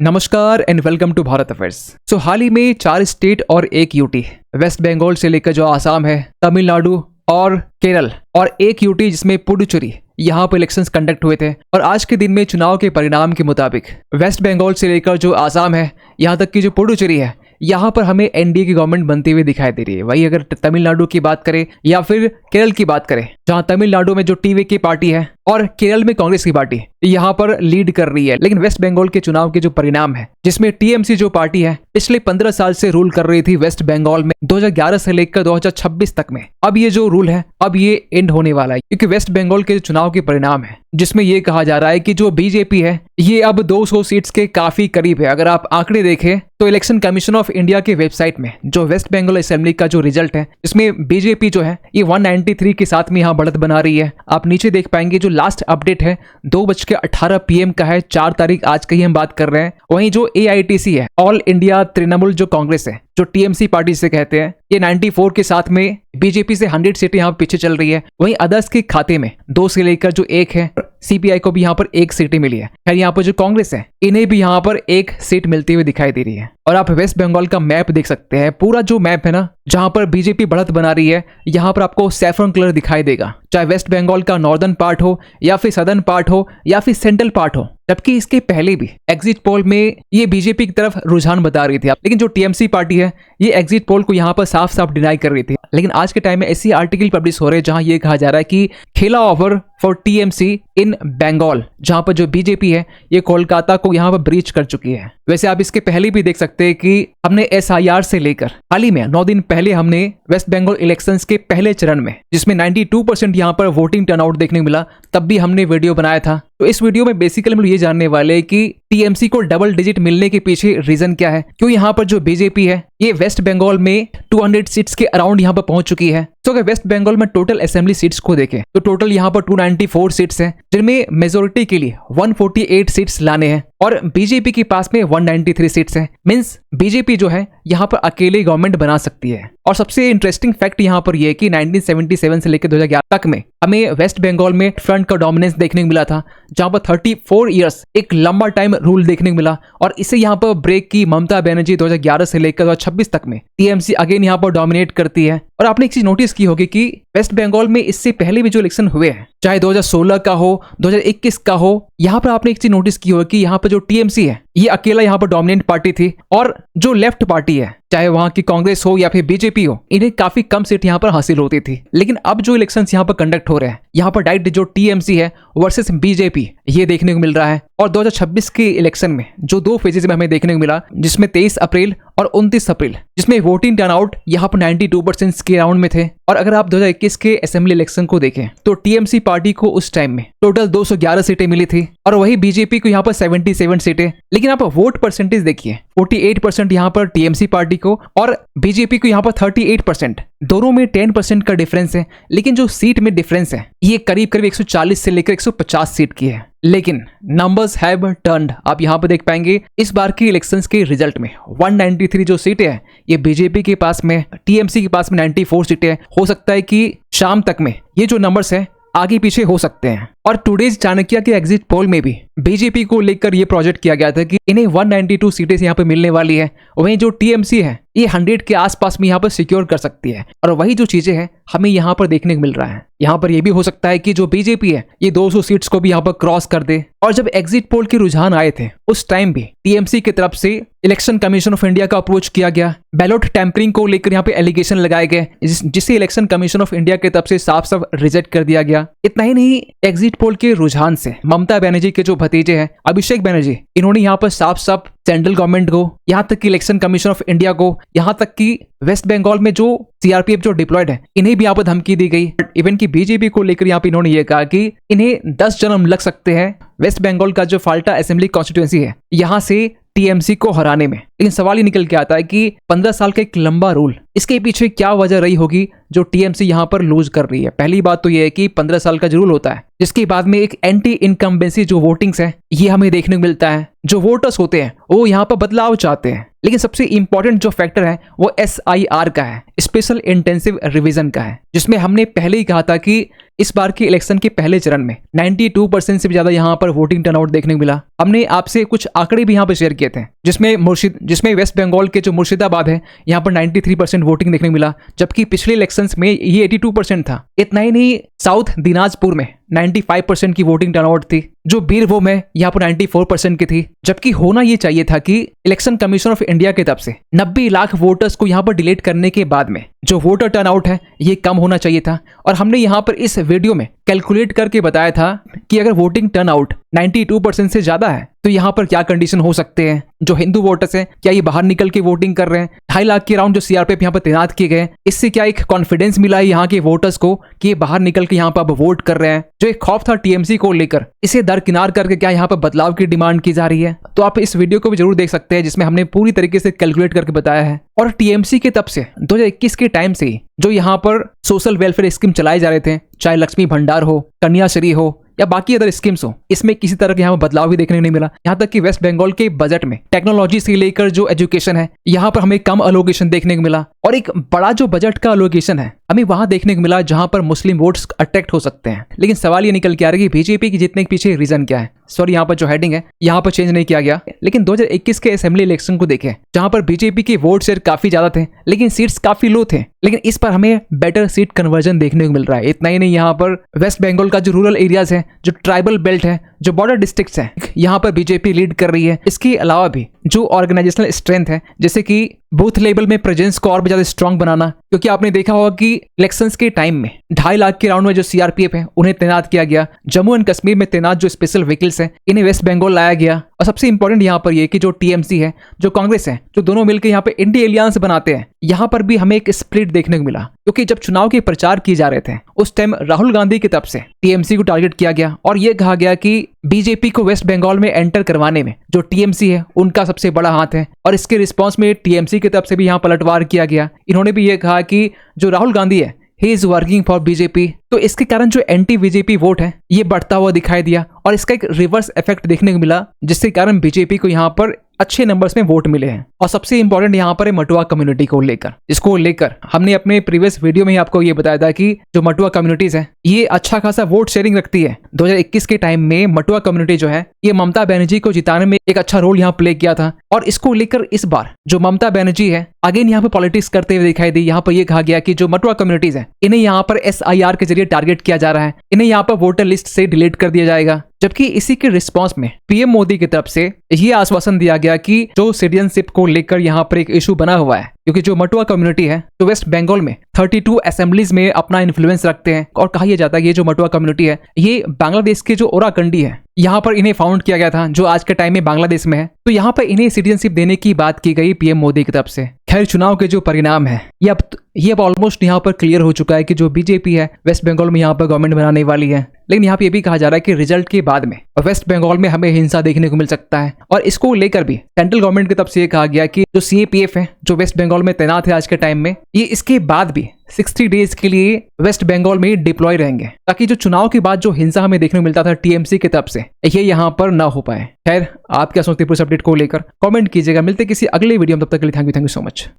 नमस्कार and welcome to Bharat affairs. हाल ही में 4 स्टेट और 1 यूटी, वेस्ट बंगाल से लेकर जो आसाम है, तमिलनाडु और केरल, और 1 यूटी जिसमें पुडुचेरी, यहाँ पर इलेक्शंस कंडक्ट हुए थे। और आज के दिन में चुनाव के परिणाम के मुताबिक वेस्ट बंगाल से लेकर जो आसाम है, यहाँ तक की जो पुडुचेरी है, यहाँ पर हमें एनडीए की गवर्नमेंट बनती हुई दिखाई दे रही है। वही अगर तमिलनाडु की बात करें या फिर केरल की बात करें, जहाँ तमिलनाडु में जो टीवीके पार्टी है और केरल में कांग्रेस की पार्टी यहाँ पर लीड कर रही है। लेकिन वेस्ट बंगाल के चुनाव के जो परिणाम है, जिसमें टीएमसी जो पार्टी है पिछले 15 साल से रूल कर रही थी वेस्ट बंगाल में, 2011 से लेकर 2026 तक में, अब ये जो रूल है अब ये एंड होने वाला है। क्योंकि वेस्ट बंगाल के चुनाव के परिणाम है जिसमें ये कहा जा रहा है कि जो बीजेपी है ये अब 200 सीट्स के काफी करीब है। अगर आप आंकड़े देखें तो इलेक्शन कमीशन ऑफ इंडिया के वेबसाइट में जो वेस्ट बंगाल असेंबली का जो रिजल्ट है, इसमें बीजेपी जो है ये 193 के साथ में यहाँ बढ़त बना रही है। आप नीचे देख पाएंगे जो लास्ट अपडेट है 2:18 PM का है, 4 तारीख आज की ही हम बात कर रहे हैं। वहीं जो AITC है, ऑल इंडिया तृणमूल जो कांग्रेस है, जो टीएमसी पार्टी से कहते हैं, ये 94 के साथ में बीजेपी से 100 सीटें यहाँ पीछे चल रही है। वहीं अदर्स के खाते में 2 से लेकर जो 1 है, सीपीआई को भी यहाँ पर 1 सीटें मिली है। खैर यहाँ पर जो कांग्रेस है इन्हें भी यहाँ पर 1 सीट मिलती हुई दिखाई दे रही है। और आप वेस्ट बंगाल का मैप देख सकते हैं, पूरा जो मैप है ना, जहां पर बीजेपी बढ़त बना रही है, यहाँ पर आपको सैफरन कलर दिखाई देगा, चाहे वेस्ट बंगाल का नॉर्दर्न पार्ट हो या फिर सदर्न पार्ट हो या फिर सेंट्रल पार्ट हो। जबकि इसके पहले भी एग्जिट पोल में ये बीजेपी की तरफ रुझान बता रही थी, लेकिन जो टीएमसी पार्टी है ये एग्जिट पोल को यहाँ पर साफ साफ डिनाई कर रही थी। लेकिन आज के टाइम में ऐसी आर्टिकल पब्लिश हो रहे हैं जहां ये कहा जा रहा है कि खेला ओवर फॉर टीएमसी इन बंगाल, जहां पर जो बीजेपी है ये कोलकाता को यहाँ पर ब्रीच कर चुकी है। वैसे आप इसके पहले भी देख सकते हैं कि हमने SIR से लेकर हाल ही में 9 दिन पहले हमने वेस्ट बंगाल इलेक्शंस के पहले चरण में, जिसमें 92% यहाँ पर वोटिंग टर्नआउट देखने को मिला, तब भी हमने वीडियो बनाया था। तो इस वीडियो में बेसिकली हम ये जानने वाले हैं कि टीएमसी को डबल डिजिट मिलने के पीछे रीजन क्या है, क्यों यहाँ पर जो बीजेपी है ये वेस्ट बंगाल में 200 सीट्स के अराउंड यहाँ पर पहुंच चुकी है। तो अगर वेस्ट बंगाल में टोटल असेंबली सीट्स को देखें तो टोटल यहाँ पर 294 सीट्स हैं, जिनमें मेजोरिटी के लिए 148 सीट्स लाने हैं और बीजेपी के पास में 193 सीट्स हैं। मींस बीजेपी जो है यहाँ पर अकेले गवर्नमेंट बना सकती है। और सबसे इंटरेस्टिंग फैक्ट यहाँ पर यह है कि 1977 से लेकर 2011 तक में हमें वेस्ट बंगाल में फ्रंट का डोमिनेंस देखने को मिला था, जहां पर 34 इयर्स एक लंबा टाइम रूल देखने को मिला। और इसे यहाँ पर ब्रेक की ममता बनर्जी 2011 से लेकर 2026 तक में टीएमसी अगेन यहाँ पर डोमिनेट करती है। और आपने एक चीज नोटिस की होगी कि वेस्ट बंगाल में इससे पहले भी जो इलेक्शन हुए हैं, चाहे 2016 का हो, 2021 का हो, यहाँ पर आपने एक चीज नोटिस की होगी कि यहाँ पर जो टीएमसी है ये अकेला यहाँ पर डोमिनेंट पार्टी थी, और जो लेफ्ट पार्टी है, चाहे वहां की कांग्रेस हो या फिर बीजेपी हो, इन्हें काफी कम सीट यहाँ पर हासिल होती थी। लेकिन अब जो इलेक्शंस यहाँ पर कंडक्ट हो रहे हैं, यहाँ पर डायरेक्ट जो टीएमसी है वर्सेस बीजेपी ये देखने को मिल रहा है। और 2026 के इलेक्शन में जो 2 फेजेस में हमें देखने को मिला, जिसमें 23 अप्रैल और 29 अप्रैल, जिसमें वोटिंग टर्नआउट यहाँ पर 92% के राउंड में थे। और अगर आप 2021 के असेंबली इलेक्शन को देखें तो टीएमसी पार्टी को उस टाइम में टोटल 211 सीटें मिली थी और वही बीजेपी को यहाँ पर 77 सीटें। लेकिन आप वोट परसेंटेज देखिए, 48% यहाँ पर टीएमसी पार्टी को और बीजेपी को यहाँ पर 38%, दोनों में 10% का डिफरेंस है। लेकिन जो सीट में डिफरेंस है ये करीब करीब 140 से लेकर 150 सीट की है। लेकिन नंबर्स हैव टर्न्ड, आप यहाँ पर देख पाएंगे इस बार की इलेक्शंस के रिजल्ट में 193 जो सीटें हैं ये बीजेपी के पास में, टीएमसी के पास में 94 सीटें। हो सकता है कि शाम तक में ये जो नंबर्स है आगे पीछे हो सकते हैं। और टुडेज चाणक्य के एग्जिट पोल में भी बीजेपी को लेकर ये प्रोजेक्ट किया गया था कि इन्हें 192 सीटें यहाँ पे मिलने वाली है। वहीं जो टीएमसी है ये 100 के आसपास में यहाँ पर सिक्योर कर सकती है। और वही जो चीजें हैं हमें यहाँ पर देखने को मिल रहा है। यहाँ पर यह भी हो सकता है कि जो बीजेपी है ये 200 सीट्स को भी यहाँ पर क्रॉस कर दे। और जब एग्जिट पोल के रुझान आए थे उस टाइम भी टीएमसी की तरफ से इलेक्शन कमीशन ऑफ इंडिया का अप्रोच किया गया, बैलेट टैंपरिंग को लेकर यहाँ पे एलिगेशन लगाए गए, जिसे इलेक्शन कमीशन ऑफ इंडिया की तरफ से साफ साफ रिजेक्ट कर दिया गया। इतना ही नहीं, एग्जिट पोल के रुझान से ममता बनर्जी के जो भतीजे हैं अभिषेक बनर्जी, इन्होंने यहाँ पर साफ साफ सेंट्रल गवर्नमेंट को, यहाँ तक कि इलेक्शन कमीशन ऑफ इंडिया को, यहाँ तक कि वेस्ट बंगाल में जो सीआरपीएफ जो डिप्लॉयड है इन्हें भी यहाँ पर धमकी दी गई। इवन की बीजेपी को लेकर यहाँ पे इन्होंने ये कहा कि इन्हें 10 जन्म लग सकते हैं वेस्ट बंगाल का जो फाल्टा असेंबली कॉन्स्टिट्यूएंसी है यहाँ से टीएमसी को हराने में। लेकिन सवाल ही निकल के आता है कि 15 साल का एक लंबा रूल इसके पीछे क्या वजह रही होगी जो टीएमसी यहाँ पर लूज कर रही है? पहली बात तो ये है कि 15 साल का जो रूल होता है, जिसके बाद में एक एंटी इनकम्बेंसी जो वोटिंग्स है ये हमें देखने को मिलता है। जो वोटर्स होते हैं वो यहाँ पर बदलाव चाहते हैं, लेकिन सबसे इंपॉर्टेंट जो फैक्टर है वो SIR का है, स्पेशल इंटेंसिव रिवीजन का है, जिसमें हमने पहले ही कहा था कि इस बार के इलेक्शन के पहले चरण में 92% से भी ज्यादा यहाँ पर वोटिंग टर्नआउट देखने को मिला। हमने आपसे कुछ आंकड़े भी यहाँ पर शेयर किए थे, जिसमें वेस्ट बंगाल के जो मुर्शिदाबाद है यहाँ पर 93% वोटिंग देखने को मिला, जबकि पिछले इलेक्शंस में ये 82% था। इतना ही नहीं, साउथ दिनाजपुर में 95% की वोटिंग टर्नआउट थी, जो बीरभूम में यहाँ पर 94% की थी। जबकि होना ये चाहिए था कि इलेक्शन कमीशन ऑफ इंडिया की तरफ से 90 लाख वोटर्स को यहाँ पर डिलीट करने के बाद में जो वोटर टर्नआउट है ये कम होना चाहिए था। और हमने यहाँ पर इस वीडियो में कैलकुलेट करके बताया था कि अगर वोटिंग टर्नआउट 92% से ज्यादा है तो यहाँ पर क्या कंडीशन हो सकते हैं। जो हिंदू वोटर्स हैं क्या ये बाहर निकल के वोटिंग कर रहे हैं? 2.5 लाख के राउंड जो सीआरपीएफ यहाँ पर तैनात किए गए, इससे क्या एक कॉन्फिडेंस मिला है यहाँ के वोटर्स को कि ये बाहर निकल के यहाँ पर अब वोट कर रहे हैं? जो एक खौफ था टीएमसी को लेकर, इसे दरकिनार करके क्या यहाँ पर बदलाव की डिमांड की जा रही है? तो आप इस वीडियो को भी जरूर देख सकते हैं, जिसमें हमने पूरी तरीके से कैलकुलेट करके बताया है। और टीएमसी के तब से 2021 के टाइम से जो यहाँ पर सोशल वेलफेयर स्कीम चलाए जा रहे थे, चाहे लक्ष्मी भंडार हो, कन्याश्री हो या बाकी अदर स्कीम्स हो, इसमें किसी तरह का यहाँ पर बदलाव भी देखने को नहीं मिला। यहाँ तक कि वेस्ट बंगाल के बजट में टेक्नोलॉजी से लेकर जो एजुकेशन है यहाँ पर हमें कम अलोकेशन देखने को मिला। और एक बड़ा जो बजट का अलोकेशन है हमें वहां देखने को मिला जहां पर मुस्लिम वोट्स अट्रैक्ट हो सकते हैं। लेकिन सवाल ये निकल के आ रहा है कि बीजेपी की जीतने के पीछे रीजन क्या है? सॉरी, यहाँ पर जो हेडिंग है यहाँ पर चेंज नहीं किया गया, लेकिन 2021 के असेंबली इलेक्शन को देखें जहां पर बीजेपी के वोट शेयर काफी ज्यादा थे लेकिन सीट्स काफी लो थे, लेकिन इस पर हमें बेटर सीट कन्वर्जन देखने को मिल रहा है। इतना ही नहीं, यहाँ पर वेस्ट बंगाल का जो रूरल एरियाज है, जो ट्राइबल बेल्ट है, जो बॉर्डर डिस्ट्रिक्ट्स है, यहाँ पर बीजेपी लीड कर रही है। इसके अलावा भी जो ऑर्गेनाइजेशनल स्ट्रेंथ है, जैसे कि बूथ लेवल में प्रेजेंस को और भी ज्यादा स्ट्रांग बनाना, क्योंकि आपने देखा होगा कि इलेक्शंस के टाइम में 2.5 लाख के राउंड में जो सीआरपीएफ है उन्हें तैनात किया गया। जम्मू एंड कश्मीर में तैनात जो स्पेशल व्हीकल्स हैं इन्हें वेस्ट बंगाल लाया गया। और सबसे इंपॉर्टेंट यहाँ पर ये कि जो टीएमसी है, जो कांग्रेस है, जो दोनों मिलकर यहाँ पे इंडी एलियंस बनाते हैं, यहाँ पर भी हमें एक स्प्लिट देखने को मिला। क्योंकि जब चुनाव के प्रचार किए जा रहे थे उस टाइम राहुल गांधी की तरफ से टीएमसी को टारगेट किया गया और ये कहा गया कि बीजेपी को वेस्ट बंगाल में एंटर करवाने में जो टीएमसी है उनका सबसे बड़ा हाथ है। और इसके रिस्पॉन्स में टीएमसी की तरफ से भी यहाँ पलटवार किया गया। इन्होंने भी ये कहा कि जो राहुल गांधी है he is working for BJP. तो इसके कारण जो एंटी बीजेपी वोट है ये बढ़ता हुआ दिखाई दिया और इसका एक रिवर्स इफेक्ट देखने को मिला, जिसके कारण बीजेपी को यहाँ पर अच्छे नंबर्स में वोट मिले हैं। और सबसे इंपॉर्टेंट यहाँ पर है मटुआ कम्युनिटी को लेकर। इसको लेकर हमने अपने प्रीवियस वीडियो में ही आपको ये बताया था कि जो मटुआ कम्युनिटीज है ये अच्छा खासा वोट शेयरिंग रखती है। 2021 के टाइम में मटुआ कम्युनिटी जो है ये ममता बनर्जी को जिताने में एक अच्छा रोल यहाँ प्ले किया था। और इसको लेकर इस बार जो ममता बनर्जी है अगेन यहाँ पे पॉलिटिक्स करते हुए दिखाई दी। यहाँ पर ये कहा गया कि जो मटुआ कम्युनिटीज है इन्हें यहाँ पर SIR के जरिए टारगेट किया जा रहा है, इन्हें यहाँ पर वोटर लिस्ट से डिलीट कर दिया जाएगा। जबकि इसी के रिस्पांस में पीएम मोदी की तरफ से ये आश्वासन दिया गया कि जो सिटीजनशिप को लेकर यहाँ पर एक इशू बना हुआ है, क्योंकि जो मटुआ कम्युनिटी है तो वेस्ट बंगाल में 32 असेंबलीज में अपना इन्फ्लुएंस रखते हैं। और कहा यह जाता है कि ये जो मटुआ कम्युनिटी है ये बांग्लादेश के जो ओराकंडी है यहाँ पर इन्हें फाउंड किया गया था, जो आज के टाइम में बांग्लादेश में है। तो यहाँ पर इन्हें सिटीजनशिप देने की बात की गई पीएम मोदी की तरफ से। खैर, चुनाव के जो परिणाम है ये अब ऑलमोस्ट यहाँ पर क्लियर हो चुका है कि जो बीजेपी है वेस्ट बंगाल में यहाँ पर गवर्नमेंट बनाने वाली है। लेकिन यहाँ पे ये भी कहा जा रहा है कि रिजल्ट के बाद में वेस्ट बंगाल में हमें हिंसा देखने को मिल सकता है। और इसको लेकर भी सेंट्रल गवर्नमेंट की तरफ से ये कहा गया कि जो सीएपीएफ है जो वेस्ट बंगाल में तैनात है आज के टाइम में, ये इसके बाद भी 60 डेज के लिए वेस्ट बंगाल में डिप्लॉय रहेंगे, ताकि जो चुनाव के बाद जो हिंसा हमें देखने को मिलता था टीएमसी की तरफ से ये यहाँ पर ना हो पाए। खैर, आप क्या सोचते हैं पूरे अपडेट को लेकर कमेंट कीजिएगा। मिलते किसी अगले वीडियो में, तब तक के लिए थैंक यू सो मच।